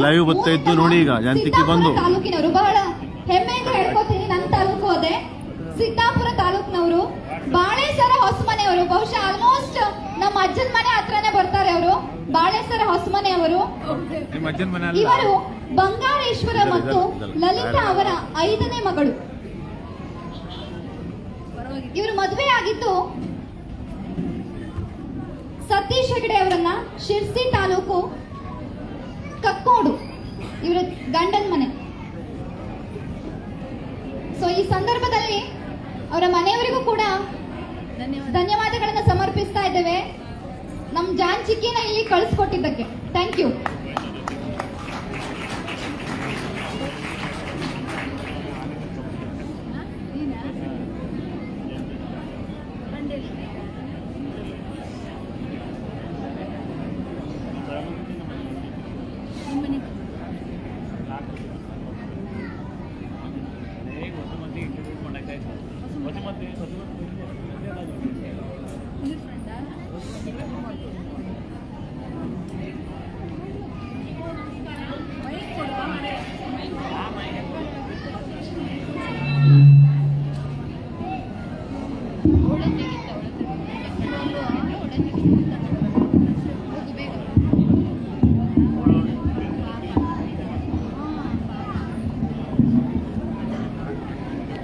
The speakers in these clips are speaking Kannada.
ಲೈವ್ ಬರ್ತಾ ಇತ್ತು ನೋಡಿ. ಈಗ ಜಯಂತಿಗೆ ಬಂದು ತಾಲೂಕಿನವರು ಬಹಳ ಹೆಮ್ಮೆಯಿಂದ ಹೇಳ್ಕೊತೀನಿ. ನನ್ನ ತಾಲೂಕು ಅದೇ ಸಿದ್ದಾಪುರ ತಾಲೂಕಿನವರು. ಬಾಳೇಸರ ಹೊಸಮನೆಯವರು, ಬಹುಶಃ ಆಲ್ಮೋಸ್ಟ್ ನಮ್ಮ ಅಜ್ಜನ ಮನೆ ಹತ್ರನೇ ಬರ್ತಾರೆ ಅವರು. ಬಾಳೇಸರ ಹೊಸಮನೆಯವರು ಇವರು ಬಂಗಾಳೇಶ್ವರ ಮತ್ತು ಲಲಿತಾ ಅವರ 5ನೇ ಮಗಳು. ಇವರು ಮದುವೆ ಆಗಿದ್ದು ಸತೀಶ್ ಹೆಗಡೆ ಅವರನ್ನ, ಶಿರ್ಸಿ ತಾಲೂಕು ಕಕ್ಕೋಡು, ಇವರ ಗಂಡನ ಮನೆ. ಸೊ ಈ ಸಂದರ್ಭದಲ್ಲಿ ಅವರ ಮನೆಯವರಿಗೂ ಕೂಡ ಧನ್ಯವಾದಗಳನ್ನು ಸಮರ್ಪಿಸ್ತಾ ಇದ್ದೇವೆ, ನಮ್ಮ ಜಾನ್ಚಿಕ್ಕಿನ ಇಲ್ಲಿ ಕಳಿಸ್ಕೊಟ್ಟಿದ್ದಕ್ಕೆ. Thank you.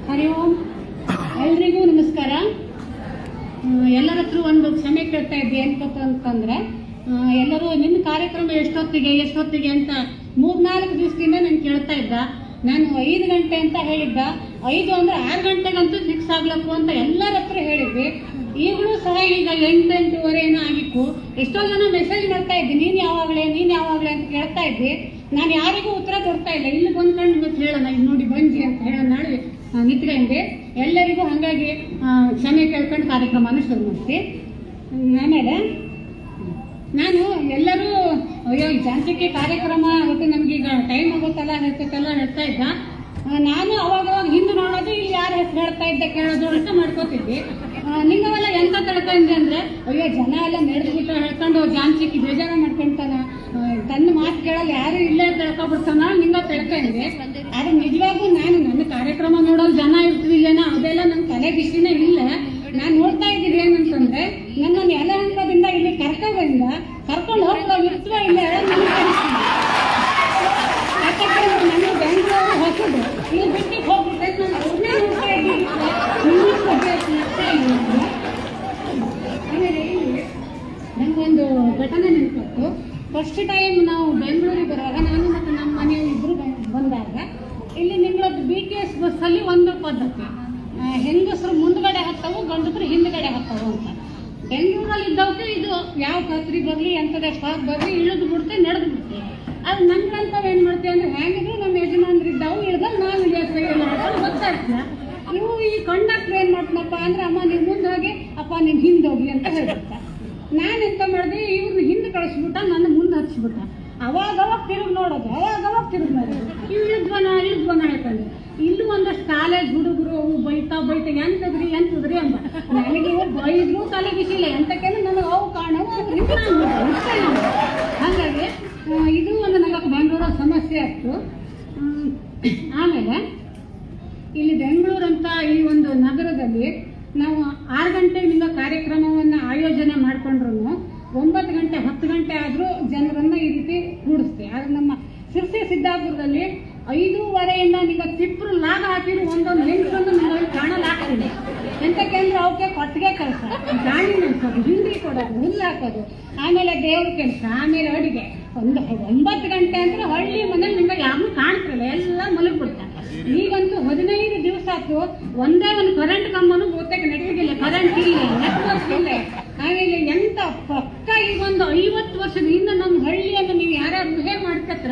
ಹರಿ ಓಂ. ಎಲ್ರಿಗೂ ನಮಸ್ಕಾರ. ಎಲ್ಲರ ಹತ್ರ ಒಂದು ಕ್ಷಮೆ ಕೇಳ್ತಾ ಇದ್ದೆ. ಏನಪ್ಪ ಅಂತಂದ್ರೆ, ಎಲ್ಲರೂ ನಿನ್ನ ಕಾರ್ಯಕ್ರಮ ಎಷ್ಟೊತ್ತಿಗೆ ಅಂತ 3-4 ದಿವಸದಿಂದ ನಾನು ಕೇಳ್ತಾ ಇದ್ದ. ನಾನು 5 ಗಂಟೆ ಅಂತ ಹೇಳಿದ್ದ. 5 ಅಂದ್ರೆ 6 ಗಂಟೆಗಂತೂ ಫಿಕ್ಸ್ ಆಗ್ಲಕ್ಕು ಅಂತ ಎಲ್ಲರ ಹತ್ರ ಹೇಳಿದ್ವಿ. ಈಗಲೂ ಸಹ ಈಗ 8-8:15 ಏನೋ ಆಗಿತ್ತು. ಎಷ್ಟೋ ಜನ ಮೆಸೇಜ್ ಮಾಡ್ತಾ ಇದ್ದೆ, ನೀನು ಯಾವಾಗಲೇ ಅಂತ ಕೇಳ್ತಾ ಇದ್ದೆ. ನಾನು ಯಾರಿಗೂ ಉತ್ತರ ಕೊಡ್ತಾ ಇಲ್ಲ. ಇಲ್ಲಿ ಬಂದ್ಕೊಂಡು ಮತ್ತೆ ಹೇಳೋಣ, ಇಲ್ಲಿ ನೋಡಿ ಬಂಜಿ ಅಂತ ಹೇಳೋಣ ನಾಳೆ ನಿಂತ್ಕೊಂಡೆ. ಎಲ್ಲರಿಗೂ ಹಾಗಾಗಿ ಕ್ಷಮೆ ಕೇಳ್ಕೊಂಡು ಕಾರ್ಯಕ್ರಮನ ಶುರು ಮಾಡ್ತೀವಿ. ಆಮೇಲೆ ನಾನು ಎಲ್ಲರೂ ಅಯ್ಯೋ ಜಾನ್ಸಿಕೆ ಕಾರ್ಯಕ್ರಮ ಅವತ್ತು ನಮಗೀಗ ಟೈಮ್ ಆಗುತ್ತಲ್ಲ ಹೇಳ್ತಾ ಇದ್ದ. ನಾನು ಅವಾಗ ಹಿಂದೆ ನೋಡೋದು, ಇಲ್ಲಿ ಯಾರು ಹೆಸರು ಹೇಳ್ತಾ ಇದ್ದೆ ಕೇಳೋದು ಅಂತ ಮಾಡ್ಕೋತಿದ್ವಿ. ನಿಂಗವೆಲ್ಲ ಎಂತ ತಿಳ್ಕೊಂಡೆ ಅಂದ್ರೆ, ಅಯ್ಯೋ ಜನ ಎಲ್ಲ ನಡೆದ್ಬಿಟ್ಟು ಹೇಳ್ಕೊಂಡು ಜಾನ್ಸಿಗೆ ಬೇಜಾರ ಮಾಡ್ಕೊಂತಾನ, ತನ್ನ ಮಾತು ಕೇಳಲ್ಲ, ಯಾರು ಇಲ್ಲೇ ತಿಳ್ಕೊಬಿಡ್ತಾನ ನಿಂಗ ತಿಳ್ಕೊಂಡೆ. ಆದ್ರೆ ನಿಜವಾಗೂ ನಾನು ನನ್ನ ಕಾರ್ಯಕ್ರಮ ನೋಡೋದು ಜನ ಇರ್ತಿದ್ದೇನೋ ಅದೆಲ್ಲ ನನ್ನ ತಲೆ ಬಿಸಿನೇ ಇಲ್ಲ. ನಾನು ನೋಡ್ತಾ ಇದ್ದೀನಿ ಏನಂತಂದ್ರೆ, ನನ್ನನ್ನು ಯಲಹಂಕದಿಂದ ಇಲ್ಲಿ ಕರ್ಕೊಂಡು ಹೋಗ್ತಾ ಇರ್ತವ ಇಲ್ಲ ನನ್ನ ಬೆಂಗಳೂರು ಹೊಸದು ಇಲ್ಲಿ ಬಿಟ್ಟು ಹೋಗ್ಬಿಟ್ಟೆ. ನಾನು ಅವ್ರನ್ನೇ ನೋಡ್ತಾ ಇದ್ದೀನಿ. ಆಮೇಲೆ ನಂಗೊಂದು ಘಟನೆ ನೆನಪತ್ತು. ಫಸ್ಟ್ ಟೈಮ್ ನಾವು ಬೆಂಗಳೂರಿಗೆ ಬರುವಾಗ ನಾನು ಮತ್ತು ನಮ್ಮ ಮನೆಯವರು ಇಬ್ಬರು ಬಂದಾಗ, ಇಲ್ಲಿ ನಿಮ್ಮದು BTS ಬಸ್ಸಲ್ಲಿ ಒಂದು ಪದ್ಧತಿ, ಹೆಂಗಸರು ಮುಂದ್ಗಡೆ ಹತ್ತವು, ಗಂಡಸರು ಹಿಂದ್ಗಡೆ ಹತ್ತವು ಅಂತ. ಬೆಂಗಳೂರಲ್ಲಿ ಇದ್ದವಕ್ಕೆ ಇದು ಯಾವ ಕತ್ರಿ ಬರಲಿ ಎಂಥದೇ ಸ್ಟಾಪ್ ಬರಲಿ ಇಳಿದು ಬಿಡ್ತೆ, ನಡೆದು ಬಿಡ್ತೆ. ಅದು ನಮ್ಗಂತವ್ ಏನು ಮಾಡ್ತೀವಿ ಅಂದ್ರೆ, ಹೇಗಿದ್ರು ನಮ್ಮ ಯಜಮಾನ್ರು ಇದ್ದಾವು ಇಳ್ದಾಗ ನಾವು ಇಳಿಯೋದು ಗೊತ್ತಾಗ್ತದೆ. ಇವು ಈ ಕಂಡಕ್ಟರ್ ಏನು ಮಾಡ್ತೀನಪ್ಪ ಅಂದ್ರೆ, ಅಮ್ಮ ನೀವು ಮುಂದೆ ಹೋಗಿ, ಅಪ್ಪ ನೀನು ಹಿಂದೆ ಹೋಗಿ ಅಂತ ಹೇಳ್ಬಿಟ್ಟ. ನಾನು ಎಂತ ಮಾಡಿದೆ, ಇವ್ರನ್ನ ಹಿಂದೆ ಕಳಿಸ್ಬಿಟ್ಟ, ನನ್ನ ಮುಂದೆ ಹಚ್ಚಿಬಿಟ್ಟ. ಅವಾಗ ತಿರುಗಿ ನೋಡೋದು, ಇಳಿದ್ವನ ಹೇಳ್ಕೊಂಡು. ಇಲ್ಲೂ ಒಂದಷ್ಟು ಕಾಲೇಜ್ ಹುಡುಗರು ಅವು ಬೈತಾ ಎಂತದ್ರಿ ಅಂಬ. ನನಗೆ ಇವ್ರು ಬೈದ್ರು ತಲೆ ಬಿಸಿಲ್ಲ, ಎಂತಕ್ಕೇನು ನನಗೆ ಅವು ಕಾಣವು ಹಾಗಾಗಿ ಇದು ಒಂದು ನನಗೆ ಬೆಂಗಳೂರ ಸಮಸ್ಯೆ ಆಗ್ತು. ಆಮೇಲೆ ಇಲ್ಲಿ ಬೆಂಗಳೂರಂತ ಈ ಒಂದು ನಗರದಲ್ಲಿ ನಾವು 6 ಗಂಟೆಯಿಂದ ಕಾರ್ಯಕ್ರಮವನ್ನು ಆಯೋಜನೆ ಮಾಡಿಕೊಂಡ್ರು 9 ಗಂಟೆ 10 ಗಂಟೆ ಆದರೂ ಜನರನ್ನು ಈ ರೀತಿ ಕೂಡಿಸ್ತೆ. ಆದರೆ ನಮ್ಮ ಶಿರ್ಸಿ ಸಿದ್ದಾಪುರದಲ್ಲಿ 5:15 ನಿಮಗೆ ತಿಪ್ಪರು ಲಾಗ ಹಾಕಿದ್ರು ಒಂದೊಂದು ಹೆಂಗಸನ್ನು ನಿಮಗೆ ಕಾಣಲಾಗ್ತಿದೆ. ಎಂತಕ್ಕೆ ಅಂದ್ರೆ ಅವಕ್ಕೆ ಕೊಟ್ಟಿಗೆ ಕೆಲಸ, ಗಾಳಿ ನಿಲ್ಸೋದು, ಹಿಂಡಿ ಕೊಡೋದು, ಹುಲ್ಲು ಹಾಕೋದು, ಆಮೇಲೆ ದೇವ್ರ ಕೆಲಸ, ಆಮೇಲೆ ಅಡುಗೆ. 9 ಗಂಟೆ ಅಂದ್ರೆ ಹಳ್ಳಿ ಮನೇಲಿ ನಿಮಗೆ ಯಾರು ಕಾಣ್ತಿರಲ್ಲ, ಎಲ್ಲ ಮಲಗ್ಬಿಡ್ತಾರೆ. ಈಗಂತೂ 15 ದಿವಸ ಆಯ್ತು, ಒಂದೇ ಒಂದು ಕರೆಂಟ್ ಕಂಬನೂ ಬಹುತೇಕ ನೆಟ್ಟಿಗಿಲ್ಲ, ಕರೆಂಟ್ ಇಲ್ಲ, ನೆಟ್ವರ್ಕ್ ಇಲ್ಲ. ಆಮೇಲೆ ಎಂತ ಪಕ್ಕ ಈಗ ಒಂದು 50 ವರ್ಷದಿಂದ ನಮ್ಮ ಹಳ್ಳಿಯನ್ನು ನೀವು ಯಾರ್ಯಾರು ಊಹೆ ಮಾಡ್ಕತ್ರ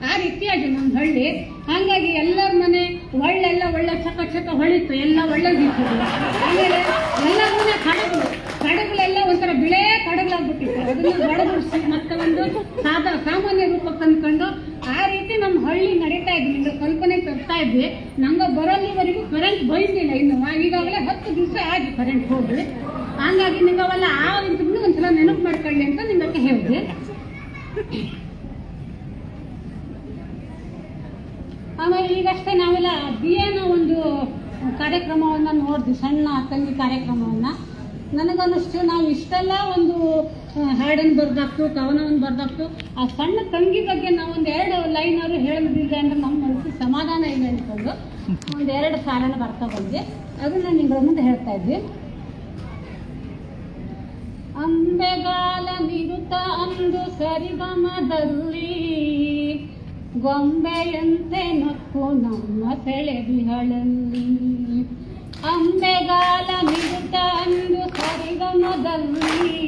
ಆ ರೀತಿಯಾಗಿ ನಮ್ಮ ಹಳ್ಳಿ. ಹಾಗಾಗಿ ಎಲ್ಲರ ಮನೆ ಒಳ್ಳೆ ಚಕ ಹೊಳಿತು, ಎಲ್ಲ ಒಳ್ಳೇದಿತ್ತು. ಆಮೇಲೆ ಎಲ್ಲರ ಮನೆ ಕಡಗಳೆಲ್ಲ ಒಂಥರ ಬಿಳೆ ಕಡಗಲಾಗ್ಬಿಟ್ಟಿತ್ತು. ಅದನ್ನ ಬಡಬಿಡಿಸಿ ಮತ್ತೆ ಒಂದು ಸಾಮಾನ್ಯ ರೂಪಕ್ಕೆ ತಂದ್ಕೊಂಡು ಆ ರೀತಿ ನಮ್ಮ ಹಳ್ಳಿ ನಡೀತಾ ಇದ್ವಿ. ನಿಮ್ಗೆ ಕಲ್ಪನೆ ತರ್ತಾ ಇದ್ವಿ. ನಂಗೆ ಬರೋಲ್ಲಿವರೆಗೂ ಕರೆಂಟ್ ಬಂದಿಲ್ಲ ಇನ್ನು. ಈಗಾಗಲೇ 10 ದಿವಸ ಆಗಿ ಕರೆಂಟ್ ಹೋಗಿ. ಹಾಗಾಗಿ ನಿಮಗೆಲ್ಲ ಆ ಒಂದ್ಸಲ ನೆನಪು ಮಾಡ್ಕೊಳ್ಳಿ ಅಂತ ನಿಮಗೆ ಹೇಳಿದೆ. ಆಮೇಲೆ ಈಗಷ್ಟೇ ನಾವೆಲ್ಲ ದಿಯೇನ ಒಂದು ಕಾರ್ಯಕ್ರಮವನ್ನು ನೋಡಿದ್ವಿ, ಸಣ್ಣ ತಂಗಿ ಕಾರ್ಯಕ್ರಮವನ್ನು. ನನಗನ್ನಿಸ್ತು ನಾವು ಇಷ್ಟೆಲ್ಲ ಒಂದು ಹಾಡನ್ನು ಬರ್ದಾಕ್ತು, ಕವನವನ್ನು ಬರ್ದಾಕ್ತು, ಆ ಸಣ್ಣ ತಂಗಿ ಬಗ್ಗೆ ನಾವು ಒಂದು 2 ಲೈನಾದ್ರು ಹೇಳಿದಿಲ್ಲ ಅಂದರೆ ನಮ್ಮ ಮನಸ್ಸಿಗೆ ಸಮಾಧಾನ ಇಲ್ಲ ಅಂದ್ಕೊಂಡು 2 ಸಾಲನ ಬರ್ತಾ ಬಂದೆ. ಅದನ್ನು ನಿಮ್ಗಳ ಮುಂದೆ ಹೇಳ್ತಾ ಇದ್ವಿ. ಅಂಬೆಗಾಲ ನಿರುತ ಅಂದು ಸರಿಗಮದಲ್ಲಿ ಗೊಂಬೆಯಂತೆ ನಕ್ಕು ನಮ್ಮ ಸೆಳೆಬಿಹಳಲ್ಲಿ. ಅಂಬೆಗಾಲ ನಿರುತ ಅಂದು ಸರಿಗಮದಲ್ಲಿ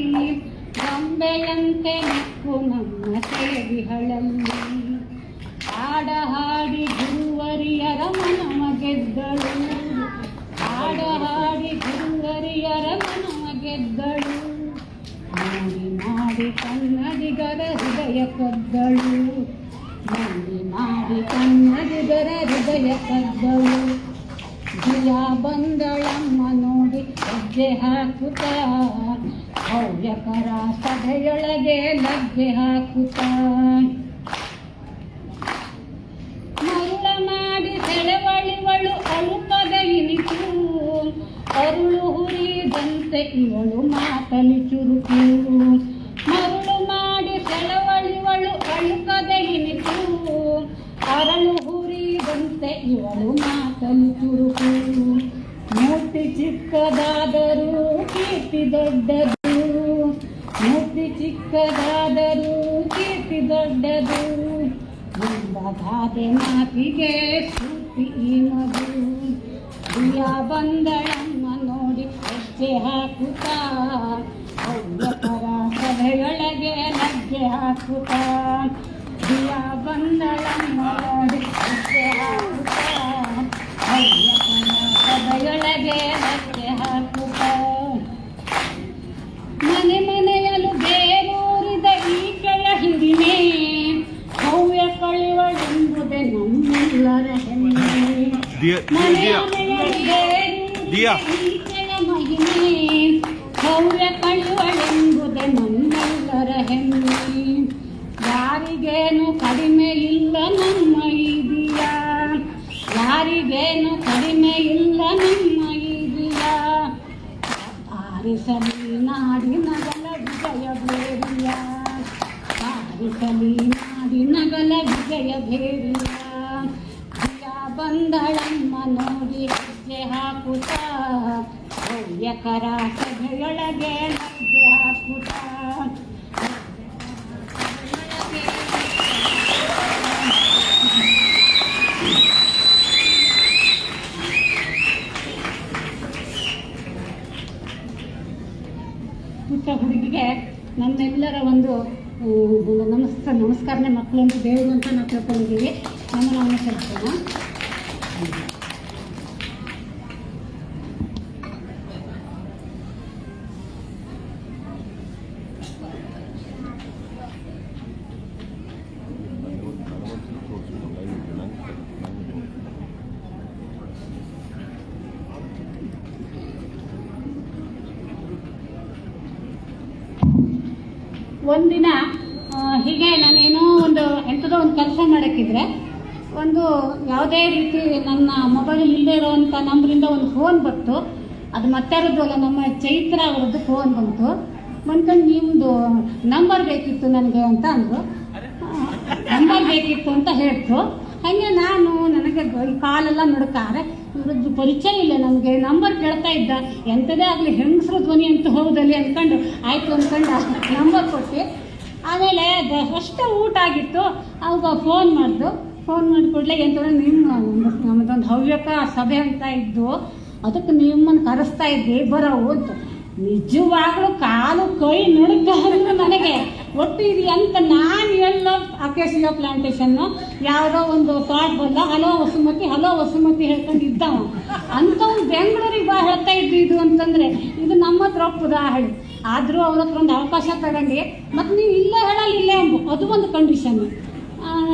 ಗೊಂಬೆಯಂತೆ ನಕ್ಕು ನಮ್ಮ ಸೆಳೆಬಿಹಳಲ್ಲಿ. ಹಾಡ ಹಾಡಿ ಗುರುವರಿಯರ ಮನವ ಗೆದ್ದಳು, ಹಾಡ ಹಾಡಿ ಗುರುವರಿಯರ ಮನವ ಗೆದ್ದಳು. ಮಾಡಿ ಮಾಡಿ ಕನ್ನಡಿಗರ ಹೃದಯ ಕದ್ದಳು, ಮಾಡಿ ಮಾಡಿ ಕನ್ನಡಿಗರ ಹೃದಯ ಕದ್ದಳು. ದಿಯ ಬಂದಳಮ್ಮ ನೋಡಿ ಹೆಜ್ಜೆ ಹಾಕುತ್ತ, ಹವ್ಯಕರ ಸಭೆಯೊಳಗೆ ಲಗ್ಗೆ ಹಾಕುತ್ತ. ಮರುಳ ಮಾಡಿ ಸೆಳೆವಳಿವಳು ಅಳುಕದ ಇನಿತು, ಅರುಳು ಹುರಿದಂತೆ ಇವಳು ಮಾತಲಿ ಚುರುಕು. ಮರುಳು ಮಾಡಿ ಸೆಳೆವಳಿವಳು ಅಳುಕದ ಇನಿತು, ಅರಳು ಹುರಿದಂತೆ ಇವಳು ಮಾತಲಿ ಚುರುಕು. ಮೂರ್ತಿ ಚಿಕ್ಕದಾದರೂ ಕೀರ್ತಿ ದೊಡ್ಡದು, ಮೂರ್ತಿ ಚಿಕ್ಕದಾದರೂ ಕೀರ್ತಿ ದೊಡ್ಡದು. ಮುಂದಾದೆ ಮಾತಿಗೆ ಸ್ಫೂರ್ತಿ ಈ ಮಧು. ದಿಯ ಬಂದಳಮ್ಮ ನೋಡಿ ಹೆಜ್ಜೆ ಹಾಕುತ್ತ, ಹವ್ಯಕರ ಸಭೆಯೊಳಗೆ ಲಗ್ಗೆ ಹಾಕುತ್ತ. ದಿಯ ಬಂದಳಮ್ಮ ನೋಡಿ ಹೆಜ್ಜೆ ಹಾಕುತ್ತ, ಹವ್ಯಕರ ಸಭೆಯೊಳಗೆ ಲಗ್ಗೆ ಹಾಕುತ್ತ. ಮನೆ ಮನೆಯಲು ಬೇರೂರಿದ ಈಕೆಯ ಹಿರಿಮೆ, ಹವ್ಯ ಕಳಿವಳೆಂಬುದೇ ನಮ್ಮೆಲ್ಲರ ಹೆಮ್ಮೆ. ಮನೆಯ ಬೇರೂರಿದ ಈಕೆಯ ಮಹಿಮೆ, ಹವ್ಯ ಕಳಿವಳೆಂಬುದೇ ನಮ್ಮೆಲ್ಲರ ಹೆಮ್ಮೆ. ಯಾರಿಗೇನು ಕಡಿಮೆ ಇಲ್ಲ ನಮ್ಮ ಈ ದಿಯ, ಯಾರಿಗೇನು ಕಡಿಮೆ ಇಲ್ಲ ನಮ್ಮ ಈ ದಿಯ. ಆರಿಸಲಿ ನಾಡಿನಗಲ ವಿಜಯ ಭೇರಿಯ, ಆರಿಸಲಿ ನಾಡಿನಗಲ ವಿಜಯ ಭೇರಿಯ. ದಿಯ ಬಂದಳಮ್ಮ ನೋಡಿ ಹೆಜ್ಜೆ ಹಾಕುತ್ತ, ಹವ್ಯಕರ ಸಭೆಯೊಳಗೆ ಲಗ್ಗೆ ಹಾಕುತ್ತ. ಪುಟ್ಟ ಹುಡುಗಿಗೆ ನಮ್ಮೆಲ್ಲರ ಒಂದು ನಮಸ್ಕಾರನೇ ಮಕ್ಕಳು ಅಂತ ದೇವರು ಅಂತ ನಾವು ತಿಳ್ಕೊಂಡಿದ್ದೀವಿ. ನಮ್ಮನ್ನು ಅನುಸರಿಸೋಣ. ಒಂದಿನ ಹೀಗೆ ನಾನೇನೋ ಎಂಥದೋ ಒಂದು ಕೆಲಸ ಮಾಡೋಕ್ಕಿದ್ರೆ ಒಂದು ಯಾವುದೇ ರೀತಿ ನನ್ನ ಮೊಬೈಲ್ ಇಲ್ಲದೆ ಇರೋವಂಥ ನಂಬರಿಂದ ಒಂದು ಫೋನ್ ಬಂತು. ಅದು ಮತ್ತಾರದ್ದು ಅಲ್ಲ, ನಮ್ಮ ಚೈತ್ರ ಅವರದ್ದು ಫೋನ್ ಬಂತು. ಬಂದ್ಕೊಂಡು ನಿಮ್ಮದು ನಂಬರ್ ಬೇಕಿತ್ತು ನನಗೆ ಅಂತ ಅಂದರು. ನಂಬರ್ ಬೇಕಿತ್ತು ಅಂತ ಹೇಳ್ತು. ಹಾಗೆ ನನಗೆ ಕಾಲೆಲ್ಲ ನಡ್ಕಾರೆ, ಇವ್ರದ್ದು ಪರಿಚಯ ಇಲ್ಲ ನನಗೆ, ನಂಬರ್ ಕೇಳ್ತಾ ಇದ್ದ. ಎಂಥದೇ ಆಗಲಿ ಹೆಂಗಸ್ರ ಧ್ವನಿ ಅಂತ ಹೋದಲ್ಲಿ ಅಂದ್ಕೊಂಡು ಆಯಿತು ಅಂದ್ಕೊಂಡು ನಂಬರ್ ಕೊಟ್ಟು ಆಮೇಲೆ ಅಷ್ಟೇ ಊಟ ಆಗಿತ್ತು. ಅವಾಗ ಫೋನ್ ಮಾಡಿ ಕೂಡಲೇ ಎಂತಂದ್ರೆ ನಮ್ಮದೊಂದು ಹವ್ಯಕ ಸಭೆ ಅಂತ ಇದ್ದು, ಅದಕ್ಕೆ ನಿಮ್ಮನ್ನು ಕರೆಸ್ತಾ ಇದ್ದೆ ಬರೋವು ಅಂತ. ನಿಜವಾಗ್ಲೂ ಕಾಲು ಕೈ ನಡುತ್ತಾ ನನಗೆ. ಒಟ್ಟು ಇದು ಅಂತ ನಾನು ಎಲ್ಲೋ ಅಕೇಶಿಯಾ ಪ್ಲಾಂಟೇಶನ್ನು ಯಾವುದೋ ಒಂದು ಥಾಟ್ ಬಂದ ಹಲೋ ವಸುಮತಿ ಹೇಳ್ಕೊಂಡು ಇದ್ದವ ಅಂಥವ್ನು ಬೆಂಗಳೂರಿಗೆ ಬಾ ಹೇಳ್ತಾ ಇದ್ದು. ಇದು ಅಂತಂದರೆ ಇದು ನಮ್ಮ ಹತ್ರ ಒಪ್ಪದ ಹೇಳಿ. ಆದರೂ ಅವ್ರ ಹತ್ರ ಒಂದು ಅವಕಾಶ ತಗೊಂಡು ಮತ್ತು ನೀವು ಇಲ್ಲೇ ಹೇಳಲ್ಲ ಇಲ್ಲೇ ಅಂಬು, ಅದು ಒಂದು ಕಂಡೀಷನ್ನು.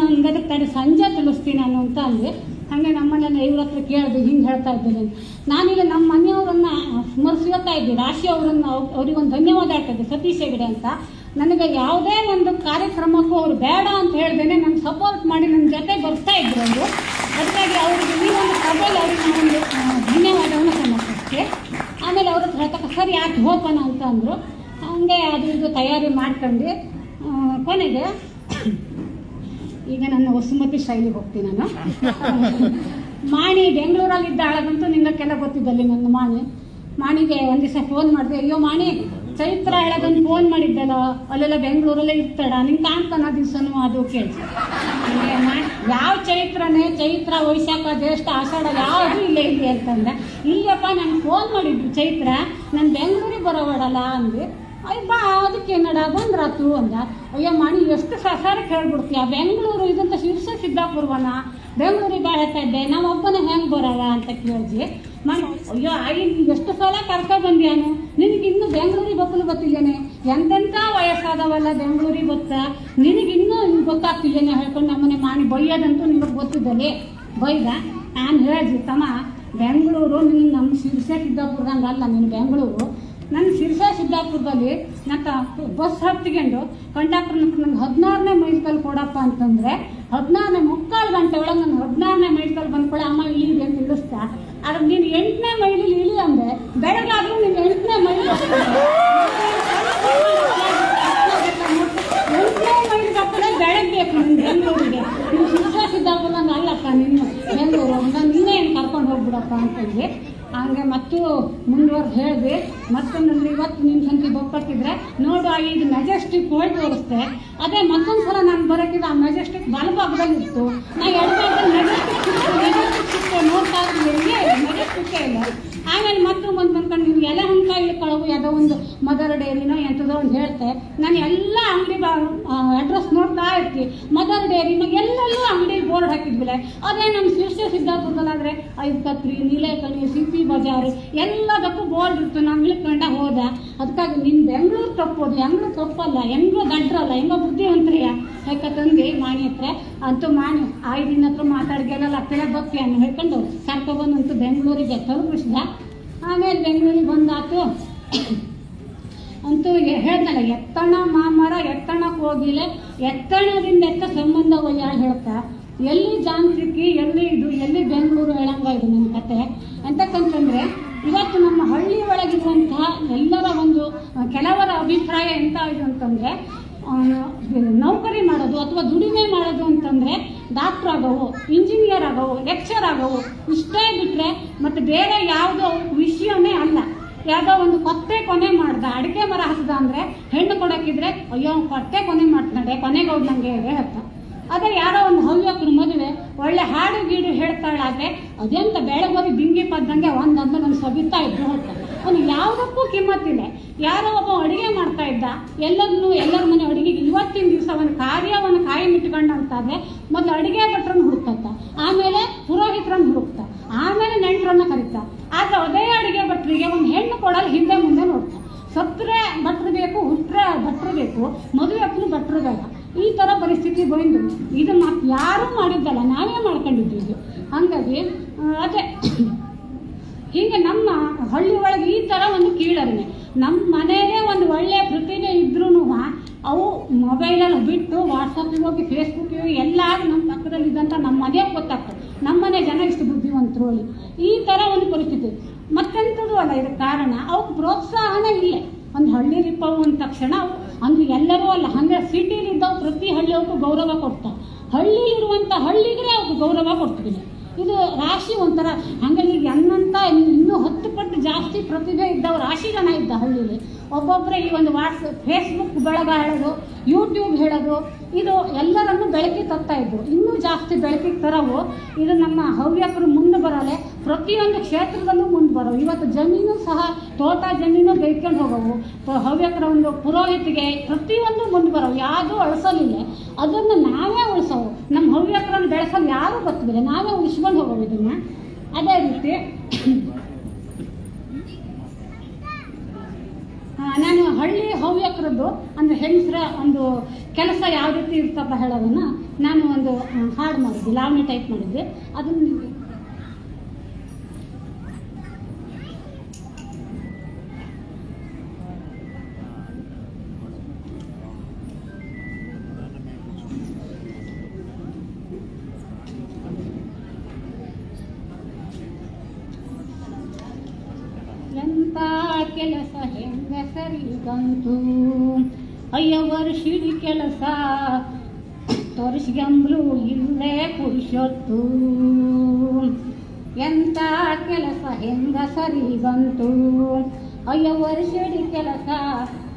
ಹಂಗಾದ್ರೆ ತಡೆ ಸಂಜೆ ತಿಳಿಸ್ತೀನಿ ನಾನು ಅಂತ ಅಂದೆ. ಹಾಗೆ ನಮ್ಮನೆಲ್ಲ ಇವ್ರ ಹತ್ರ ಕೇಳಿದೆ, ಹಿಂಗೆ ಹೇಳ್ತಾ ಇದ್ದೇನೆ. ನಾನೀಗ ನಮ್ಮ ಮನೆಯವರನ್ನು ಸ್ಮರಿಸ್ತಾ ಇದ್ದೆ, ರಾಶಿ ಅವರನ್ನು, ಅವ್ರಿಗೊಂದು ಧನ್ಯವಾದ ಹೇಳ್ತಾಯಿದ್ದೆ, ಸತೀಶ್ ಹೆಗಡೆ ಅಂತ. ನನಗೆ ಯಾವುದೇ ಒಂದು ಕಾರ್ಯಕ್ರಮಕ್ಕೂ ಅವ್ರು ಬೇಡ ಅಂತ ಹೇಳ್ದೇನೆ ನಂಗೆ ಸಪೋರ್ಟ್ ಮಾಡಿ ನನ್ನ ಜೊತೆ ಬರ್ತಾ ಇದ್ರು ಅವರು. ಆಯ್ತು ಹೋಗೋಣ ಅಂತ ಅಂದರು. ಹಂಗೆ ಅದು ಇದು ತಯಾರಿ ಮಾಡ್ಕೊಂಡು ಕೊನೆಗೆ ಈಗ ನನ್ನ ವಸುಮತಿ ಶೈಲಿಗೆ ಹೋಗ್ತೀನಿ ನಾನು. ಮಾಣಿ ಬೆಂಗಳೂರಲ್ಲಿದ್ದ ಆಳಗಂತೂ ನಿಂಗಕ್ಕೆಲ್ಲ ಗೊತ್ತಿದ್ದಲ್ಲಿ ನನ್ನ ಮಾಣಿಗೆ ಒಂದು ದಿವಸ ಫೋನ್ ಮಾಡಿದೆ, ಅಯ್ಯೋ ಮಾಣಿ ಚೈತ್ರ ಹೇಳೋದನ್ನು ಫೋನ್ ಮಾಡಿದ್ದಲ್ಲ, ಅಲ್ಲೆಲ್ಲ ಬೆಂಗಳೂರಲ್ಲೇ ಇರ್ತಾಳ, ನಿಂಗೆ ಕಾಣ್ತಾನ ದಿವಸನೂ ಅದು ಕೇಳಿ. ಯಾವ ಚೈತ್ರ ವೈಶಾಖ ಜ್ಯೇಷ್ಠ ಆಷಾಢ ಯಾವುದು ಇಲ್ಲಿ ಅಂತಂದ್ರೆ, ಇಲ್ಲಪ್ಪ ನಾನು ಫೋನ್ ಮಾಡಿದ್ದು ಚೈತ್ರ, ನಾನು ಬೆಂಗಳೂರಿಗೆ ಬರೋವಾಡಲ್ಲ ಅಂದು. ಬಾ ಅದಕ್ಕೆ ನಡ ಬಂದ್ರಾತು ಅಂದ. ಅಯ್ಯೋ ಮಾಣಿ ಎಷ್ಟು ಸಸಾರಕ್ಕೆ ಹೇಳ್ಬಿಡ್ತೀಯ, ಬೆಂಗಳೂರು ಇದಂತ ಶಿರ್ಷ ಸಿದ್ದಾಪುರವನ, ಬೆಂಗಳೂರಿಗೆ ಬಾ ಹೇಳ್ತಾ ಇದ್ದೆ, ನಾವು ಒಬ್ಬನೇ ಹೆಂಗೆ ಬರೋವ ಅಂತ ಕೇಳಿದ್ವಿ. ಮಾಡಿ ಅಯ್ಯೋ ಎಷ್ಟು ಸಲ ಕರ್ಕೊಬಂದ್ಯಾನು, ನಿನಗಿನ್ನೂ ಬೆಂಗಳೂರಿಗೆ ಗೊತ್ತಿಲ್ಲೇನೆ, ಎಂತೆಂಥ ವಯಸ್ಸಾದವಲ್ಲ ಬೆಂಗಳೂರಿಗೆ ಗೊತ್ತಾ, ನಿನಗಿನ್ನೂ ಗೊತ್ತಾಗ್ತಿಲ್ಲೇನೆ ಹೇಳ್ಕೊಂಡು ನಮ್ಮನೆ ಮಾಡಿ ಬೈಯೋದಂತೂ ನಿಮಗೆ ಗೊತ್ತಿದ್ದಲ್ಲಿ ಬೈದ. ನಾನು ಹೇಳಿದ್ವಿ, ತಮ್ಮ ಬೆಂಗಳೂರು ನೀನು ನಮ್ಮ ಶಿರ್ಷ ಸಿದ್ದಾಪುರದಂಗೆ ಅಲ್ಲ, ನೀನು ಬೆಂಗಳೂರು. ನನ್ನ ಶಿರ್ಷ ಸಿದ್ದಾಪುರದಲ್ಲಿ ನನ್ನ ಬಸ್ ಹತ್ತಿಕೊಂಡು ಕಂಡಕ್ಟರ್ ನಂಗೆ 16ನೇ ಮೈಲ್ಕಲ್ಲಿ ಕೊಡಪ್ಪ ಅಂತಂದರೆ 16ನೇ 3/4 ಗಂಟೆ ಒಳಗೆ ನಾನು 16ನೇ ಮೈಲ್ಕಲ್ಲಿ ಬಂದ್ಕೊಳ್ಳಿ ಅಮ್ಮ ಇಳಿದೆ ಅಂತ ಇಳಿಸ್ತಾ. ಆದ್ರೆ ನೀನು 8ನೇ ಮೈಲಿ ಇಳಿ ಅಂದರೆ ಬೆಳಗಾದರೂ ನೀನು 8ನೇ ಮೈಲಿ 8ನೇ ಮೈಲಿಗೆ ಹಾಕಿದ್ರೆ ಬೆಳಗ್ಬೇಕು ನೀನು ಬೆಂಗಳೂರಿಗೆ. ನೀವು ಶಿರ್ಷ ಸಿದ್ದಾಪುರ ಅಲ್ಲಪ್ಪ ನೀನು ಬೆಂಗಳೂರು ಅಂತ, ನೀನೇ ಏನು ಕರ್ಕೊಂಡು ಹೋಗ್ಬಿಡಪ್ಪ ಅಂತಂದು. ಹಂಗೆ ಮತ್ತು ಮುಂದುವರೆದು ಹೇಳಿದ್ವಿ. ಮತ್ತೊಂದು ಇವತ್ತು ನಿಮ್ಮ ಸಂಖ್ಯೆ ಬೊಪ್ಪಟ್ಟಿದ್ರೆ ನೋಡು, ಇದು ಮೆಜೆಸ್ಟಿಕ್ ಹೋಗಿ ತೋರಿಸ್ತೆ. ಅದೇ ಮತ್ತೊಂದು ಸಲ ನಾನು ಬರೋಕ್ಕಿದ್ದು ಆ ಮೆಜೆಸ್ಟಿಕ್ ಬಲಭಾಗದಲ್ಲಿತ್ತು, ನಾ ಎಡಭಾಗದಲ್ಲಿ ಮೆಜೆಸ್ಟಿಕ್ ಸಿಕ್ತು ನೋಡ್ತಾ ಇದ್ವಿ, ಮೆಜೆಸ್ಟಿಕ್ಕೇ ಇಲ್ಲ. ಆಮೇಲೆ ಮತ್ತು ಬಂದ್ಕೊಂಡು ನೀವು ಎಲ್ಲ ಹಂಗೆ ಇಳ್ಕೊಳ್ಳವು ಯಾವುದೋ ಒಂದು ಮದರ್ ಡೇರಿನೋ ಎಂಥದೋ ಒಂದು ಹೇಳ್ತೆ. ನಾನು ಎಲ್ಲ ಅಂಗಡಿ ಅಡ್ರೆಸ್ ನೋಡ್ತಾ ಇರ್ತೀವಿ, ಮದರ್ ಡೇರಿನೋ ಎಲ್ಲೆಲ್ಲೂ ಅಂಗಡಿ ಬೋರ್ಡ್ ಹಾಕಿದ್ವಿಲೆ. ಅದೇ ನಮ್ಮ ಶಿರ್ಷ ಸಿದ್ದಾಪುರದಲ್ಲಾದರೆ 5 ಕತ್ರಿ, ನೀಲೇಕಣಿ, ಸಿಪಿ ಬಜಾರು ಎಲ್ಲದಕ್ಕೂ ಬೋರ್ಡ್ ಇತ್ತು. ನಾವು ಇಳ್ಕೊಂಡ ಹೋದ. ಅದಕ್ಕಾಗಿ ನಿನ್ನ ಬೆಂಗಳೂರು ತಪ್ಪೋದು, ಹೆಂಗ್ಳು ತಪ್ಪಲ್ಲ, ಹೆಂಗೋ ದಡ್ರಲ್ಲ, ಹೆಂಗೋ ಬುದ್ಧಿವಂತ್ರಿಯ ಯಾಕಂತಂದು ಮಾಣಿ ಹತ್ರ ಅಂತೂ ಮಾಣಿ 5 ದಿನ ಹತ್ರ ಮಾತಾಡ್ಗೆಲ್ಲ ಕೆಳಗೆ ಬಪ್ಪಿ ಅನ್ನು ಹೇಳ್ಕೊಂಡು ಕರ್ಕೊಬಂದಂತೂ ಬೆಂಗಳೂರಿಗೆ ತಲುಪಿಸಿದ. ಆಮೇಲೆ ಬೆಂಗಳೂರಿಗೆ ಬಂದಾತು. ಅಂತೂ ಹೇಳ್ದಲ್ಲ, ಎತ್ತಣ ಮಾಮರ ಎತ್ತಣಕ್ಕೆ ಹೋಗಿಲ್ಲ, ಎತ್ತಣದಿಂದ ಎತ್ತ ಸಂಬಂಧ ಒಯ್ಯಾಳು ಹೇಳ್ತಾ. ಎಲ್ಲಿ ಜಾನ್ಸಿಕ್ಕಿ, ಎಲ್ಲಿ ಬೆಂಗಳೂರು ಹೇಳಂಗ ಇದು ನನ್ನ ಕತೆ. ಎಂತಕ್ಕಂತಂದರೆ ಇವತ್ತು ನಮ್ಮ ಹಳ್ಳಿ ಒಳಗಿರುವಂತಹ ಎಲ್ಲರ ಕೆಲವರ ಅಭಿಪ್ರಾಯ ಎಂತ ಇದು ಅಂತಂದರೆ, ನೌಕರಿ ಮಾಡೋದು ಅಥವಾ ದುಡಿಮೆ ಮಾಡೋದು ಅಂತಂದರೆ ಡಾಕ್ಟ್ರ್ ಆಗೋವು, ಇಂಜಿನಿಯರ್ ಆಗೋವು, ಲೆಕ್ಚರ್ ಆಗೋವು, ಇಷ್ಟೇ ಬಿಟ್ಟರೆ ಮತ್ತು ಬೇರೆ ಯಾವುದೋ ವಿಷಯನೇ ಅಲ್ಲ. ಯಾವುದೋ ಒಂದು ಕೊತ್ತೆ ಕೊನೆ ಮಾಡ್ದ, ಅಡಿಕೆ ಮರ ಹಸ್ದ ಅಂದರೆ ಹೆಣ್ಣು ಕೊಡೋಕ್ಕಿದ್ರೆ ಅಯ್ಯೋ ಕೊತ್ತೆ ಕೊನೆ ಮಾಡ್ತಾನೆ, ಕೊನೆಗೆ ಹೋಗಿ ನನಗೆ ಹೇಳ್ತಾ. ಅದೇ ಯಾರೋ ಒಂದು ಹವ್ಯಕರು ಮದುವೆ ಒಳ್ಳೆ ಹಾಡು ಗೀಡು ಹೇಳ್ತಾಳಾದ್ರೆ ಅದೆಂತ ಬೆಳಗೋದಿ ಬಿಂಗಿ ಪದ್ದಂಗೆ ಒಂದಂದು ನನ್ನ ಸವಿತಾ ಇದ್ರು ಹೇಳ್ತಾರೆ. ಅವನು ಯಾವುದಕ್ಕೂ ಕಿಮ್ಮತ್ತಿಲ್ಲ. ಯಾರೋ ಒಬ್ಬ ಅಡುಗೆ ಮಾಡ್ತಾ ಇದ್ದ, ಎಲ್ಲರ ಮನೆ ಅಡುಗೆಗೆ ಇವತ್ತಿನ ದಿವಸ ಒಂದು ಕಾರ್ಯವನ್ನು ಕಾಯಿ ಮಿಟ್ಕೊಂಡು ಅಂತಾದರೆ ಮೊದಲು ಅಡುಗೆ ಭಟ್ರನ್ನು ಹುಡುಕ್ತ, ಆಮೇಲೆ ಪುರೋಹಿತರನ್ನು ಹುಡುಕ್ತ, ಆಮೇಲೆ ನೆಂಟರನ್ನು ಕರೀತಾ. ಆದರೆ ಅದೇ ಅಡುಗೆ ಭಟ್ರಿಗೆ ಒಂದು ಹೆಣ್ಣು ಕೊಡಲು ಹಿಂದೆ ಮುಂದೆ ನೋಡ್ತಾ. ಸತ್ತರೆ ಭಟ್ರು ಬೇಕು, ಹುಟ್ಟರೆ ಭಟ್ರು ಬೇಕು, ಮದುವೆ ಹಕ್ಕೂ ಭಟ್ರು ಬೇಡ. ಈ ಥರ ಪರಿಸ್ಥಿತಿ ಬಂದು ಇದನ್ನು ಯಾರೂ ಮಾಡಿದ್ದಲ್ಲ, ನಾವೇ ಮಾಡ್ಕೊಂಡಿದ್ದೀವಿ. ಹಾಗಾಗಿ ಅದೇ ಹೀಗೆ ನಮ್ಮ ಹಳ್ಳಿ ಒಳಗೆ ಈ ಥರ ಒಂದು ಕೀಳರಿಮೆ. ನಮ್ಮ ಮನೆಯಲ್ಲೇ ಒಂದು ಒಳ್ಳೆಯ ಪ್ರತಿಭೆ ಇದ್ರೂ ಅವು ಮೊಬೈಲಲ್ಲಿ ಬಿಟ್ಟು ವಾಟ್ಸಪ್ಪಿಗೆ ಹೋಗಿ ಫೇಸ್ಬುಕ್ಕಿಗೆ ಹೋಗಿ ಎಲ್ಲರೂ ನಮ್ಮ ಪಕ್ಕದಲ್ಲಿದ್ದಂಥ ನಮ್ಮ ಮನೆಗೆ ಗೊತ್ತಾಗ್ತದೆ. ನಮ್ಮ ಮನೆ ಜನ ಇಷ್ಟು ಬುದ್ಧಿವಂತರು ಅಲ್ಲಿ. ಈ ಥರ ಒಂದು ಪರಿಸ್ಥಿತಿ ಮತ್ತೆಂಥದ್ದು ಅಲ್ಲ. ಇದಕ್ಕೆ ಕಾರಣ ಅವಕ್ಕೆ ಪ್ರೋತ್ಸಾಹನೇ ಇಲ್ಲ. ಒಂದು ಹಳ್ಳಿ ರಿಪ್ಪವು ಅಂದ ತಕ್ಷಣ ಅವು ಅಂದರೆ ಎಲ್ಲರೂ ಅಲ್ಲ, ಅಂದರೆ ಸಿಟಿಲಿದ್ದವು ಪ್ರತಿ ಹಳ್ಳಿಯವ್ರಿಗೂ ಗೌರವ ಕೊಡ್ತಾರೆ. ಹಳ್ಳಿಲಿರುವಂಥ ಹಳ್ಳಿಗರೇ ಅವ್ರಿಗೆ ಗೌರವ ಕೊಡ್ತೀವಿ. ಇದು ರಾಶಿ ಒಂಥರ ಹಂಗಾಗಿ ಅನ್ನಂತ ಇನ್ನೂ 10 ಪಟ್ಟು ಜಾಸ್ತಿ ಪ್ರತಿಭೆ ಇದ್ದವು ರಾಶಿ ಜನ ಇದ್ದ ಹಳ್ಳಿಲಿ. ಒಬ್ಬೊಬ್ಬರೇ ಈ ಒಂದು ಫೇಸ್ಬುಕ್ ಬಳಗ ಹೇಳೋದು, ಯೂಟ್ಯೂಬ್ ಹೇಳೋದು, ಇದು ಎಲ್ಲರನ್ನು ಬೆಳಕಿಗೆ ತರ್ತಾ ಇದ್ರು. ಇನ್ನೂ ಜಾಸ್ತಿ ಬೆಳಕಿಗೆ ತರವು. ಇದು ನಮ್ಮ ಹವ್ಯಕರು ಮುಂದೆ ಬರಲೆ, ಪ್ರತಿಯೊಂದು ಕ್ಷೇತ್ರದಲ್ಲೂ ಮುಂದೆ ಬರೋವು. ಇವತ್ತು ಜಮೀನು ಸಹ, ತೋಟ ಜಮೀನು ಬೇಯ್ಕೊಂಡು ಹೋಗೋವು. ಹವ್ಯಕರ ಒಂದು ಪುರೋಹಿತಿಗೆ ಪ್ರತಿಯೊಂದು ಮುಂದೆ ಬರೋವು. ಯಾವುದೂ ಅಳಿಸಲಿಲ್ಲ. ಅದನ್ನು ನಾವೇ ಉಳಿಸೋವು. ನಮ್ಮ ಹವ್ಯಕರನ್ನು ಬೆಳೆಸಲು ಯಾರೂ ಗೊತ್ತಿಲ್ಲ, ನಾವೇ ಉಳಿಸ್ಕೊಂಡು ಹೋಗೋವು ಇದನ್ನು. ಅದೇ ರೀತಿ ನಾನು ಹಳ್ಳಿ ಹವ್ಯಕರದ್ದು ಅಂದರೆ ಹೆಂಗಸರ ಒಂದು ಕೆಲಸ ಯಾವ ರೀತಿ ಇರ್ತಪ್ಪ ಹೇಳೋದನ್ನು ನಾನು ಒಂದು ಹಾಡು ಮಾಡಿದ್ದೆ, ಲಾವಣಿ ಟೈಪ್ ಮಾಡಿದ್ದೆ. ಅದನ್ನು ಎಂತ ಕೆಲಸ ಹೆಂಗಸರಿಗಂತೂ ಅಯ್ಯ ವರ್ಷಿಡಿ ಕೆಲಸ ತೋರಿಸ್ಗಂಬ್ಲು ಇಲ್ಲೇ ಪುರುಷೊತ್ತು ಎಂಥ ಕೆಲಸ ಹೆಂಗಸರಿಗಂತೂ ಅಯ್ಯ ವರ್ಷಿಡಿ ಕೆಲಸ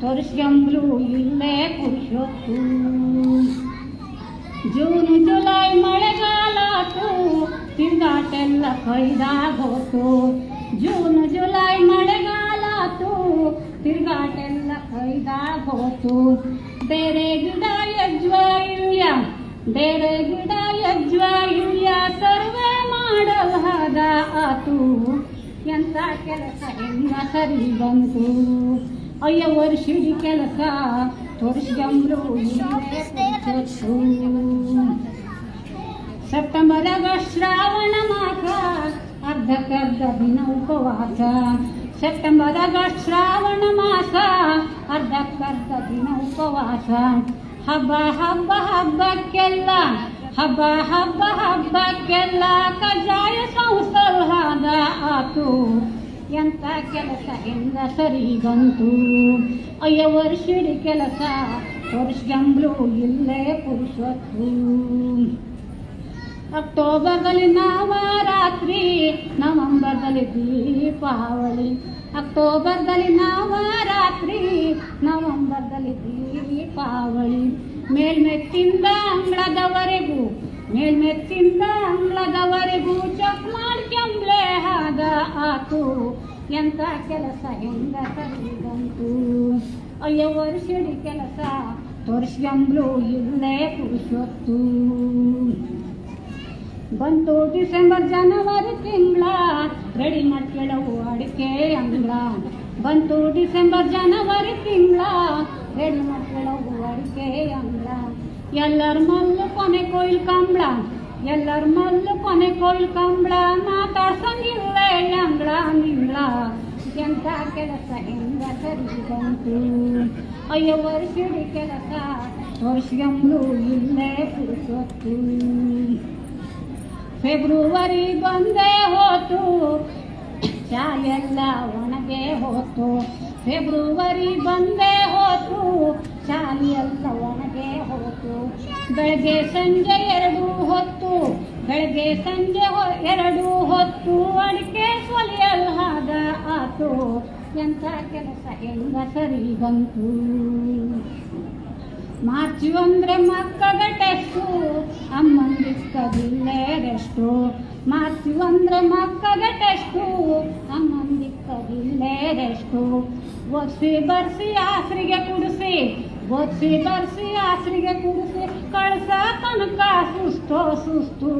ತೋರಿಸ್ಗಂಬ್ಲು ಇಲ್ಲೇ ಪುರುಷೊತ್ತು ಜೂನ್ ಜುಲೈ ಮಳೆಗಾಲಾತು ತಿರುಗಾಟೆಲ್ಲ ಕೈದಾಗೋತು ಜೂನ್ ಜುಲೈ ಮಳೆಗಾಲಾತು ತಿರುಗಾಟೆಲ್ಲ ಕೈದಾಗೋತು ಬೇರೆ ಗಿಡ ಯಜ್ವ ಇಲ್ಲ ಬೇರೆ ಗಿಡ ಯಜ್ವ ಇಲ್ಲ ಸರ್ವೆ ಮಾಡಲಾದ ಆತು ಎಂಥ ಕೆಲಸ ಹೆಂಗಸರಿಗಂತೂ ಅಯ್ಯ ವರ್ಷಿಡಿ ಕೆಲಸ ತೋರಿಸ್ಗಂಬ್ರು ಸೆಪ್ಟೆಂಬರ್ ಆಗಸ್ಟ್ ಶ್ರಾವಣ ಮಾಸ ಅರ್ಧಕ್ಕರ್ಧ ದಿನ ಉಪವಾಸ ಸೆಪ್ಟೆಂಬರ್ ಆಗಸ್ಟ್ ಶ್ರಾವಣ ಮಾಸ ಅರ್ಧಕ್ಕರ್ಧ ದಿನ ಉಪವಾಸ ಹಬ್ಬ ಹಬ್ಬ ಹಬ್ಬಕ್ಕೆಲ್ಲ ಹಬ್ಬ ಹಬ್ಬ ಹಬ್ಬಕ್ಕೆಲ್ಲ ಕಜಾಯ ಸಂಸರ್ಹಾದ ಆತು ಎಂಥ ಕೆಲಸ ಹೆಂಗಸರಿಗಂತೂ ಅಯ್ಯ ವರ್ಷಿಡಿ ಕೆಲಸ ತೋರಿಸ್ಗಂಬ್ಲು ಇಲ್ಲೇ ಪುರುಷೊತ್ತು ಅಕ್ಟೋಬರ್ದಲ್ಲಿ ನವರಾತ್ರಿ ನವೆಂಬರ್ದಲ್ಲಿ ದೀಪಾವಳಿ ಅಕ್ಟೋಬರ್ದಲ್ಲಿ ನವರಾತ್ರಿ ನವೆಂಬರ್ದಲ್ಲಿ ದೀಪಾವಳಿ ಮೇಲ್ಮೆತ್ತಿಂದ ಅಂಗಳದವರೆಗೂ ಮೇಲ್ಮೆತ್ತಿಂದ ಅಂಗಳದವರೆಗೂ ಚೆಕ್ ಮಾಡ್ಕೊಂಬ್ಲೆ ಆದ ಆತು ಎಂಥ ಕೆಲಸ ಹೆಂಗಸರಿಗಂತೂ ಅಯ್ಯ ವರ್ಷಿಡಿ ಕೆಲಸ ತೋರಿಸ್ಗಂಬ್ಲು ಇಲ್ಲೇ ಪುರುಷೊತ್ತು ಬಂತು ಡಿಸೆಂಬರ್ ಜನವರಿ ತಿಂಗಳ ರೆಡಿ ಮಾಡ್ಕೊಳ್ಳವು ಅಡಿಕೆ ಅಂಗಳ ಬಂತು ಡಿಸೆಂಬರ್ ಜನವರಿ ತಿಂಗಳ ರೆಡಿ ಮಾಡ್ಕೊಳ್ಳವು ಅಡಿಕೆ ಅಂಗಳ ಎಲ್ಲರ ಮಲ್ಲು ಕೊನೆ ಕೊಯ್ಲು ಕಂಬಳ ಎಲ್ಲರ ಮಲ್ಲು ಕೊನೆ ಕೊಯ್ಲು ಕಂಬಳ ಮಾತಾಡ್ಸಂಗಿಲ್ಲ ಅಂಗಳ ನಿಂಗಳ ಎಂಥ ಕೆಲಸ ಹೆಂಗಸರಿಗಂತೂ ಅಯ್ಯ ವರ್ಷಿಡಿ ಕೆಲಸ ತೋರಿಸ್ಗಂಬ್ಲು ಇಲ್ಲೇ ಪುರುಷೊತ್ತು ಫೆಬ್ರವರಿ ಬಂದೇ ಹೋತು ಚಾಯೆಲ್ಲ ಒಣಗೆ ಹೋತು ಫೆಬ್ರವರಿ ಬಂದೇ ಹೋತು ಚಾಲಿಯೆಲ್ಲ ಒಣಗೆ ಹೋತು ಬೆಳಗ್ಗೆ ಸಂಜೆ ಎರಡು ಹೊತ್ತು ಬೆಳಗ್ಗೆ ಸಂಜೆ ಎರಡು ಹೊತ್ತು ಅಡಿಕೆ ಸೊಲಿಯಲ್ಲಾದ ಆತು ಎಂಥ ಕೆಲಸ ಹೆಂಗಸರಿಗಂತೂ ಮಾರ್ಚ್ ಅಂದ್ರೆ ಮಕ್ಕಳ ಟೆಸ್ಟು ಅಮ್ಮಂದಿಕ್ಕದಿಲ್ಲೇ ರೆಸ್ಟು ಮಾರ್ಚ್ ಅಂದ್ರೆ ಮಕ್ಕಳ ಟೆಸ್ಟು ಅಮ್ಮಂದಿಕ್ಕದಿಲ್ಲೇ ರೆಸ್ಟು ಒದಿಸಿ ಬರ್ಸಿ ಆಸರಿಗೆ ಕುಡಿಸಿ ಒದಿಸಿ ಬರ್ಸಿ ಆಸರಿಗೆ ಕುಡಿಸಿ ಕಳ್ಸ ತನಕ ಸುಸ್ತು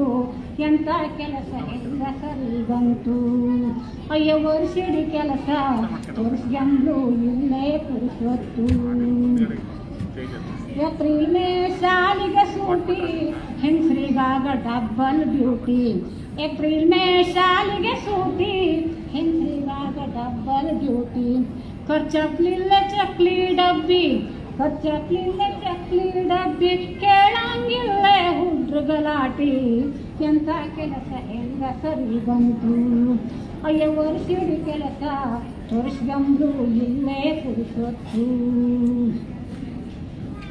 ಎಂಥ ಕೆಲಸ ಹೆಂಗಸರಿಗಂತೂ ಅಯ್ಯ ವರ್ಷಿಡಿ ಕೆಲಸ ತೋರಿಸ್ಗಂಬ್ಲು ಇಲ್ಲೇ ಪುರುಷೊತ್ತು ಏಪ್ರಿಲ್ ಮೇ ಶಾಲಿಗೆ ಸೂಟಿ ಹೆಂಗಸ್ರಿಗಾಗ ಡಬ್ಬಲ್ ಡ್ಯೂಟಿ ಏಪ್ರಿಲ್ ಮೇ ಶಾಲಿಗೆ ಸೂಟಿ ಹೆಂಗಸ್ರಿಗಾಗ ಡಬ್ಬಲ್ ಡ್ಯೂಟಿ ಖರ್ಚಕ್ಲಿಲ್ಲ ಚಕ್ಲಿ ಡಬ್ಬಿ ಖರ್ಚಕ್ಲಿಲ್ಲ ಚಕ್ಲಿ ಡಬ್ಬಿ ಕೇಳಂಗಿಲ್ಲ ಹುಡ್ರು ಗಲಾಟಿ ಎಂಥ ಕೆಲಸ ಹೆಂಗಸರಿಗಂತೂ ಅಯ್ಯ ವರ್ಷಿಡಿ ಕೆಲಸ ತೋರಿಸ್ಗಂಬ್ರು ಇಲ್ಲೇ ಪುರುಷೊತ್ತು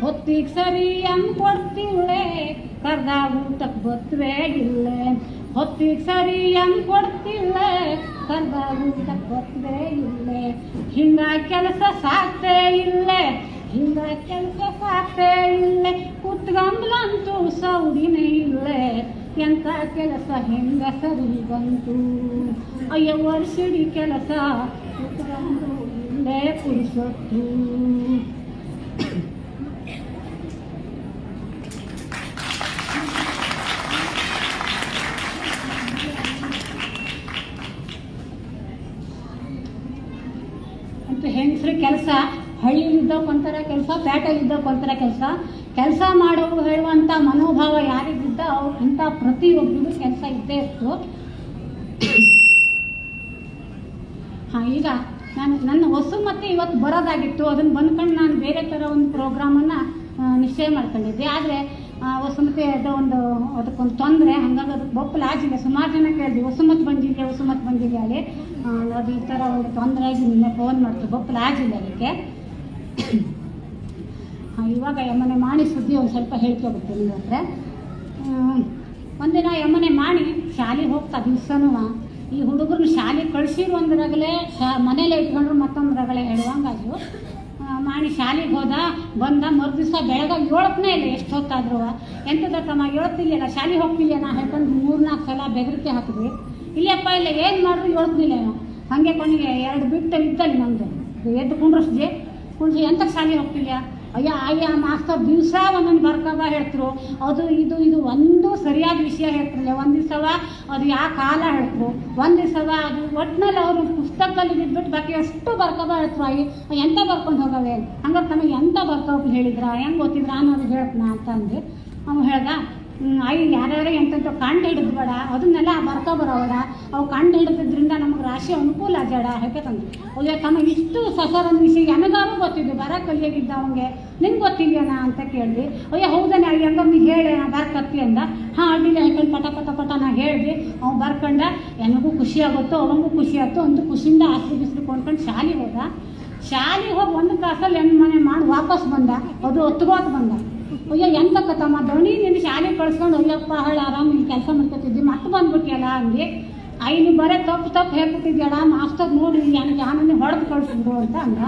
ಹೊತ್ತಿಗೆ ಸರಿ ಹಂಗೆ ಕೊಡ್ತಿವ್ಳೆ ಕರ್ದ ಊಟಕ್ಕೆ ಬತ್ಬೇಡಿಲ್ಲೆ ಹೊತ್ತಿಗೆ ಸರಿ ಹಂಗೆ ಕೊಡ್ತಿಲ್ಲೆ ಕರ್ದ ಊಟಕ್ಕೆ ಬತ್ತೇ ಇಲ್ಲೇ ಹಿಂಗ ಕೆಲಸ ಸಾಕ್ತೇ ಇಲ್ಲೇ ಹಿಂಗ ಕೆಲಸ ಸಾಕ್ತೇ ಇಲ್ಲೇ ಕುತ್ಗಂಬ್ಲಂತೂ ಸೌಡಿನೇ ಇಲ್ಲೇ ಎಂಥ ಕೆಲಸ ಹೆಂಗಸರಿಗಂತೂ ಅಯ್ಯ ವರ್ಷಿಡಿ ಕೆಲಸ ಕುತ್ಗಂಬ್ಲು ಇಲ್ಲೇ ಪುರುಷೊತ್ತು ಹೆಂಗಸ್ರ ಕೆಲಸ ಹಳ್ಳಿಲಿದ್ದಕ್ಕೆ ಒಂಥರ ಕೆಲಸ ಪೇಟೆಲಿದ್ದಕ್ಕೆ ಒಂಥರ ಕೆಲಸ ಮಾಡೋರು ಹೇಳುವಂಥ ಮನೋಭಾವ ಯಾರಿಗಿದ್ದ ಅವ್ರಿಗಿಂತ ಪ್ರತಿಯೊಬ್ಬರಿಗೂ ಕೆಲಸ ಇದ್ದೇ ಇತ್ತು. ಈಗ ನನ್ನ ಹೊಸು ಮತ್ತೆ ಇವತ್ತು ಬರೋದಾಗಿತ್ತು, ಅದನ್ನು ಬಂದ್ಕೊಂಡು ನಾನು ಬೇರೆ ಥರ ಒಂದು ಪ್ರೋಗ್ರಾಮನ್ನು ನಿಶ್ಚಯ ಮಾಡ್ಕೊಂಡಿದ್ದೆ. ಆದರೆ ವಸುಮತಿ ಅದು ಒಂದು ಅದಕ್ಕೊಂದು ತೊಂದರೆ, ಹಂಗಾಗಿ ಅದಕ್ಕೆ ಬೊಪ್ಪಲು ಆಗಿಲ್ಲ. ಸುಮಾರು ಜನ ಕೇಳಿದ್ವಿ ವಸುಮತ್ ಬಂದಿದೆ ಹೇಳಿ. ಅದು ಈ ಥರ ಒಂದು ತೊಂದರೆ ಆಗಿ ನಿನ್ನೆ ಫೋನ್ ಮಾಡ್ತೀವಿ, ಬೊಪ್ಪಲು ಆಗಿಲ್ಲ ಅದಕ್ಕೆ. ಇವಾಗ ಯಮನೆ ಮಾಣಿ ಸುದ್ದಿ ಒಂದು ಸ್ವಲ್ಪ ಹೇಳ್ಕೊಬೇಕು ನಿಮ್ಮ ಹತ್ರ. ಒಂದಿನ ಯಮನೆ ಮಾಣಿ ಶಾಲೆಗೆ ಹೋಗ್ತಾ ದಿವ್ಸನೂ ಈ ಹುಡುಗರನ್ನ ಶಾಲೆಗೆ ಕಳಿಸಿರುವಂದ್ರಾಗಲೇ ಮನೇಲೆ ಇಟ್ಕೊಂಡ್ರು ಮತ್ತೊಂದ್ರಾಗಲೇ ಹೇಳುವಂಗಾದ್ರು. ಮಾಣಿ ಶಾಲೆಗೆ ಬಂದ ಮರುದಿವಸ ಬೆಳಗ್ಗೆ 7ನೇ ಇಲ್ಲ, ಎಷ್ಟು ಹೊತ್ತಾದ್ರು ಎಂಥದಕ್ಕಮ್ಮ 7 ಶಾಲೆಗೆ ಹೋಗ್ತಿಲ್ಲ ನಾ ಹೇಳ್ಕೊಂಡು 3-4 ಸಲ ಬೆದರಿಕೆ ಹಾಕಿದ್ವಿ. ಇಲ್ಲಪ್ಪ ಇಲ್ಲ ಏನು ಮಾಡಿದ್ರು 7 ಹಾಗೆ ಕೊನೆಗೆ 2 ಬಿಟ್ಟು ಇದ್ದಲ್ಲಿ ನಮ್ಮದು ಎದ್ದು ಕುಂಡ್ರಿಸ್ದೆ. ಎಂತಕ್ಕೆ ಶಾಲೆಗೆ ಹೋಗ್ತಿಲ್ಲ? ಅಯ್ಯ ಮಾಸ್ತರ್ ದಿವಸ ಒಂದೊಂದು ಬರ್ಕಬ ಹೇಳ್ತರು, ಅದು ಇದು ಒಂದು ಸರಿಯಾದ ವಿಷಯ ಹೇಳ್ತಿರಲಿಲ್ಲ. ಒಂದು ದಿವಸವ ಅದು ಯಾವ ಕಾಲ ಹೇಳ್ತರು, ಒಂದು ದಿವಸವ ಅದು ಒಟ್ಟಿನಲ್ಲಿ ಅವರು ಪುಸ್ತಕದಲ್ಲಿ ಬಿದ್ದುಬಿಟ್ಟು ಬಾಕಿ ಅಷ್ಟು ಬರ್ಕಬ ಹೇಳ್ತರು. ಎಂತ ಬರ್ಕೊಂಡು ಹೋಗವೆ ಹಂಗಾರೆ ತಮಗೆ ಎಂತ ಬರ್ಕೋಬೇಕು ಹೇಳಿದ್ರ, ಹೆಂಗೆ ಗೊತ್ತಿದ್ರ ಅನ್ನೋದು ಹೇಳ್ತನ ಅಂತ ಅಂದು ಅವ್ನು ಹೇಳ್ದ. ಯಾರ್ಯಾರು ಎಂತೆಂಥ ಕಂಡು ಹಿಡಿದ್ಬೇಡ, ಅದನ್ನೆಲ್ಲ ಬರ್ಕೊ ಬರೋಬೇಡ, ಅವು ಕಂಡು ಹಿಡಿದ್ರಿಂದ ನಮಗೆ ರಾಶಿ ಅನುಕೂಲ ಆಗ್ಯಾಡ ಹೇಳ್ಬೇಕಂದ್ರೆ. ಅಯ್ಯೋ ತಮ್ಮ ಇಷ್ಟು ಸಸರನ್ನ ವಿಷಯ ನನಗಾರು ಗೊತ್ತಿದ್ದು, ಬರ ಕಲಿಯಾಗಿದ್ದ ಅವಂಗೆ ನಿಂಗೆ ಗೊತ್ತಿಲ್ಲೇನ ಅಂತ ಕೇಳಿದ್ವಿ. ಅಯ್ಯೋ ಹೌದನೇ ಹೆಂಗ ನೀ ಹೇಳಿ ನಾ ಬರ್ಕತ್ತಿ ಅಂದ. ಹಾಂ ಅಡ್ಡಿಲ್ಲ ಹೇಳ್ಕೊಂಡು ಪಟ ನಾ ಹೇಳಿದ್ವಿ. ಅವ್ನು ಬರ್ಕೊಂಡ, ನನಗೂ ಖುಷಿ ಆಗುತ್ತೋ ಅವಂಗೂ ಖುಷಿ ಆಯ್ತು. ಒಂದು ಖುಷಿಯಿಂದ ಆಸ್ತಿ ಕೊಂಡ್ಕೊಂಡು ಶಾಲೆಗೆ ಹೋಗಿ 1 ತಾಸಲ್ಲಿ ಮನೆ ಮಾಡಿ ವಾಪಸ್ ಬಂದ. ಅದು ಹೊತ್ಕೋತ ಬಂದ. ಅಯ್ಯೋ ಎಂತಕ್ಕತ್ತಮ್ಮ ದಣಿ ನಿನ್ನ ಶಾಲೆಗೆ ಕಳ್ಸ್ಕೊಂಡು ಅಯ್ಯಪ್ಪ ಹೇಳಿ ಆರಾಮ್ ಇಲ್ಲಿ ಕೆಲಸ ಮಾಡ್ಕೊತಿದ್ದಿ ಮತ್ತೆ ಬಂದ್ಬಿಟ್ಟಿಯಲ್ಲ ಅಂದು. ನೀವು ಬರೀ ತಪ್ಪು ಹೇಳ್ಬಿಟ್ಟಿದ್ಯಡ ಮಾಸ್ತರ್ ನೋಡಿ ನನಗೆ ಆನಂದ ಹೊಡೆದು ಕಳಿಸಿದ್ರು ಅಂತ ಅಂದ.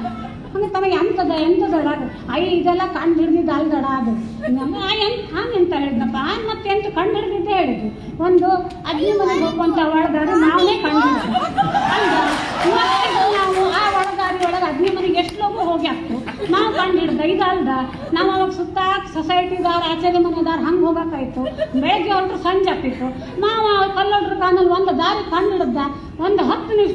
ಹಂಗೆ ತಮಗೆ ಎಂಥದಡ ಅದು ಇದೆಲ್ಲ ಕಂಡು ಹಿಡ್ದಿದ್ದು ಅಲ್ದಡ ಅದು ಎಂತ ಹೇಳಿದ್ನಪ್ಪ ಮತ್ತೆ ಎಂತ ಕಂಡು ಹಿಡ್ದಿದ್ದೆ ಹೇಳಿದ್ರು. ಒಂದು ಅಜ್ಜಿ ಮನೆಗೆ ಹೋಗುವಂಥ ಒಳಗಾಡಿ ನಾವೇ ಕಂಡು ಹಿಡಿದ್ವಿ ನಾವು ಆ ಒಳಗಾಡಿ ಒಳಗೆ ಅಜ್ಜಿ ಮನೆಗೆ ಎಷ್ಟು ಲೋಗು ಹೋಗಿ ಹಾಕ್ತು ನಾವು ಕಂಡು ಹಿಡ್ದ. ಇದಲ್ದ ನಾವು ಅವಾಗ ಸುತ್ತ ಸೊಸೈಟಿದಾರ ಆಚೆಗೆ ಮನೆದಾರ ಹಂಗೆ ಹೋಗೋಕ್ಕಾಯ್ತು. ಬೆಳಗ್ಗೆ ಹೊರಟ್ರು ಸಂಜೆ ಆಗ್ತಿತ್ತು. ನಾವು ಕಲ್ಲೊಡ್ರ ಕಾನಲ್ಲಿ ಒಂದು ದಾರಿ ಕಂಡು ಹಿಡ್ದ. ಒಂದು 10 ನಿಮಿಷ